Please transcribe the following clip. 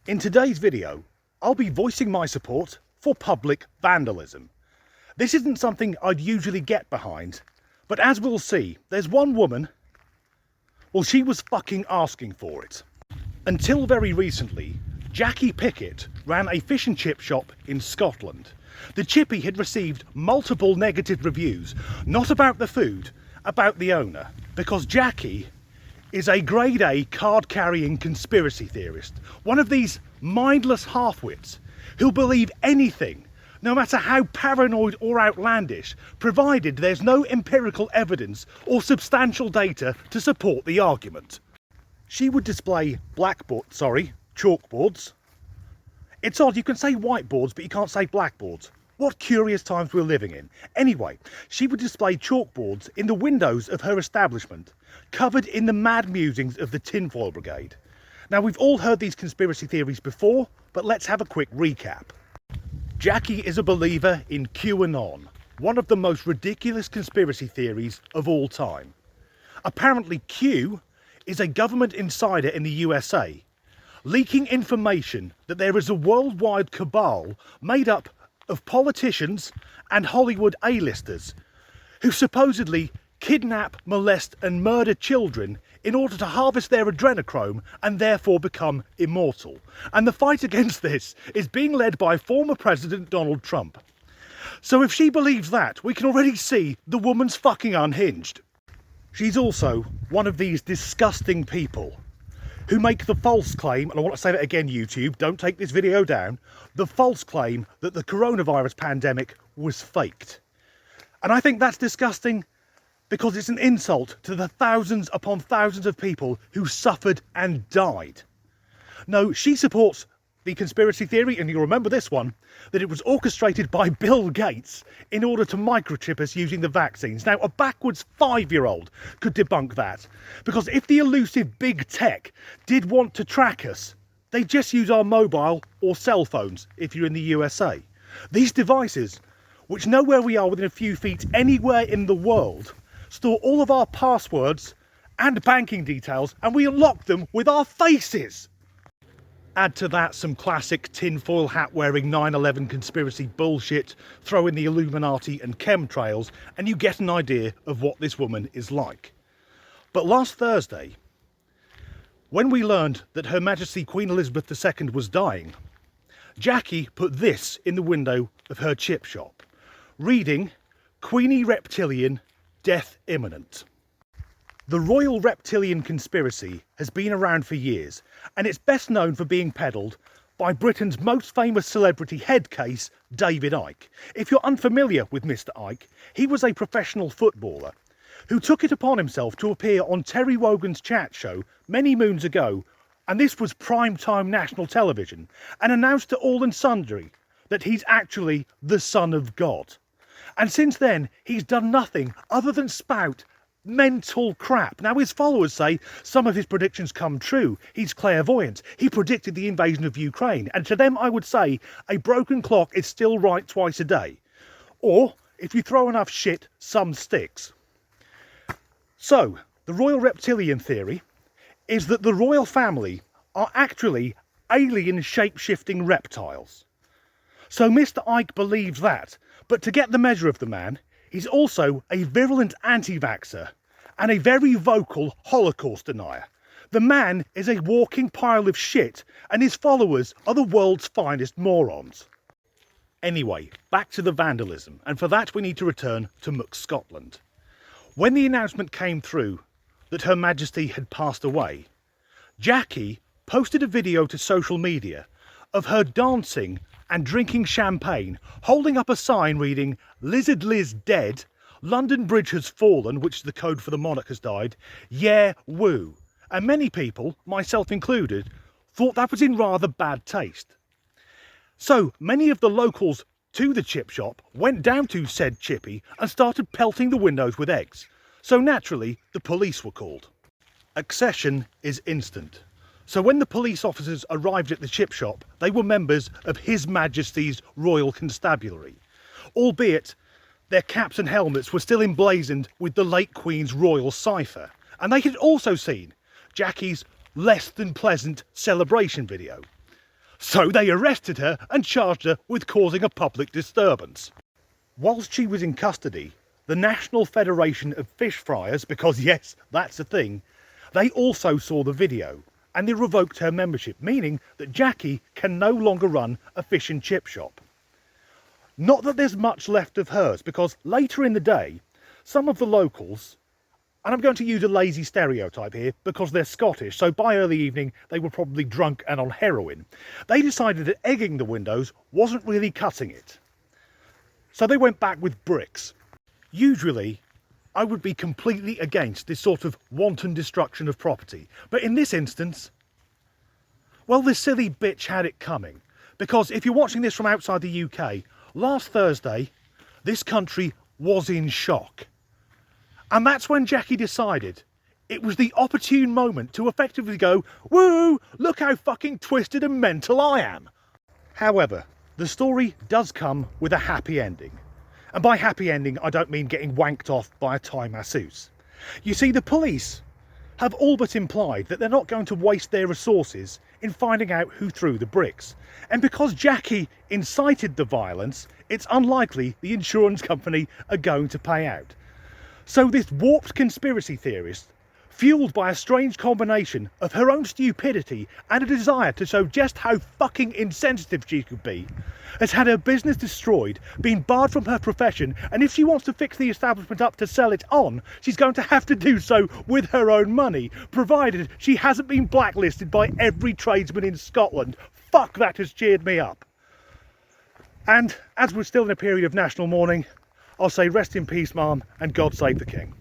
In today's video, I'll be voicing my support for public vandalism. This isn't something I'd usually get behind, but as we'll see, there's one woman, well, she was fucking asking for it. Until very recently, Jackie Pickett ran a fish and chip shop in Scotland. The chippy had received multiple negative reviews, not about the food, about the owner, because Jackie is a grade A card-carrying conspiracy theorist, one of these mindless half-wits who'll believe anything, no matter how paranoid or outlandish, provided there's no empirical evidence or substantial data to support the argument. She would display chalkboards. It's odd, you can say whiteboards, but you can't say blackboards. What curious times we're living in. Anyway, she would display chalkboards in the windows of her establishment, covered in the mad musings of the tinfoil brigade. Now, we've all heard these conspiracy theories before, but let's have a quick recap. Jackie is a believer in QAnon, one of the most ridiculous conspiracy theories of all time. Apparently Q is a government insider in the USA, leaking information that there is a worldwide cabal made up of politicians and Hollywood A-listers who supposedly kidnap, molest and murder children in order to harvest their adrenochrome and therefore become immortal. And the fight against this is being led by former President Donald Trump. So if she believes that, we can already see the woman's fucking unhinged. She's also one of these disgusting people who make the false claim, and I want to say that again, YouTube, don't take this video down, the false claim that the coronavirus pandemic was faked. And I think that's disgusting because it's an insult to the thousands upon thousands of people who suffered and died. No, she supports the conspiracy theory, and you'll remember this one, that it was orchestrated by Bill Gates in order to microchip us using the vaccines. Now, a backwards 5-year-old could debunk that, because if the elusive big tech did want to track us, they'd just use our mobile or cell phones if you're in the USA. These devices, which know where we are within a few feet anywhere in the world, store all of our passwords and banking details, and we unlock them with our faces. Add to that some classic tinfoil hat wearing 9/11 conspiracy bullshit, throw in the Illuminati and chemtrails, and you get an idea of what this woman is like. But last Thursday, when we learned that Her Majesty Queen Elizabeth II was dying, Jackie put this in the window of her chip shop, reading, "Queenie Reptilian, death imminent." The Royal Reptilian conspiracy has been around for years, and it's best known for being peddled by Britain's most famous celebrity head case, David Icke. If you're unfamiliar with Mr. Icke, he was a professional footballer who took it upon himself to appear on Terry Wogan's chat show many moons ago, and this was prime-time national television, and announced to all and sundry that he's actually the Son of God. And since then, he's done nothing other than spout mental crap. Now, his followers say some of his predictions come true. He's clairvoyant. He predicted the invasion of Ukraine. And to them, I would say a broken clock is still right twice a day. Or, if you throw enough shit, some sticks. So, the Royal Reptilian theory is that the royal family are actually alien shape-shifting reptiles. So Mr. Icke believes that, but to get the measure of the man, he's also a virulent anti-vaxxer and a very vocal Holocaust denier. The man is a walking pile of shit, and his followers are the world's finest morons. Anyway, back to the vandalism, and for that we need to return to Scotland. When the announcement came through that Her Majesty had passed away, Jackie posted a video to social media of her dancing and drinking champagne, holding up a sign reading, "Lizard Liz dead, London Bridge has fallen," which is the code for the monarch has died, "yeah, woo." And many people, myself included, thought that was in rather bad taste. So many of the locals to the chip shop went down to said chippy and started pelting the windows with eggs. So naturally, the police were called. Accession is instant. So when the police officers arrived at the chip shop, they were members of His Majesty's Royal Constabulary, albeit their caps and helmets were still emblazoned with the late Queen's royal cipher, and they had also seen Jackie's less than pleasant celebration video. So they arrested her and charged her with causing a public disturbance. Whilst she was in custody, the National Federation of Fish Fryers, because yes, that's a thing, they also saw the video and they revoked her membership, meaning that Jackie can no longer run a fish and chip shop. Not that there's much left of hers, because later in the day, some of the locals, and I'm going to use a lazy stereotype here because they're Scottish, so by early evening they were probably drunk and on heroin, they decided that egging the windows wasn't really cutting it. So they went back with bricks. Usually, I would be completely against this sort of wanton destruction of property. But in this instance, well, this silly bitch had it coming. Because if you're watching this from outside the UK, last Thursday, this country was in shock. And that's when Jackie decided it was the opportune moment to effectively go, woo, look how fucking twisted and mental I am. However, the story does come with a happy ending. And by happy ending, I don't mean getting wanked off by a Thai masseuse. You see, the police have all but implied that they're not going to waste their resources in finding out who threw the bricks. And because Jackie incited the violence, it's unlikely the insurance company are going to pay out. So this warped conspiracy theorist, fueled by a strange combination of her own stupidity and a desire to show just how fucking insensitive she could be, has had her business destroyed, been barred from her profession, and if she wants to fix the establishment up to sell it on, she's going to have to do so with her own money, provided she hasn't been blacklisted by every tradesman in Scotland. Fuck, that has cheered me up. And as we're still in a period of national mourning, I'll say rest in peace, Mum, and God save the King.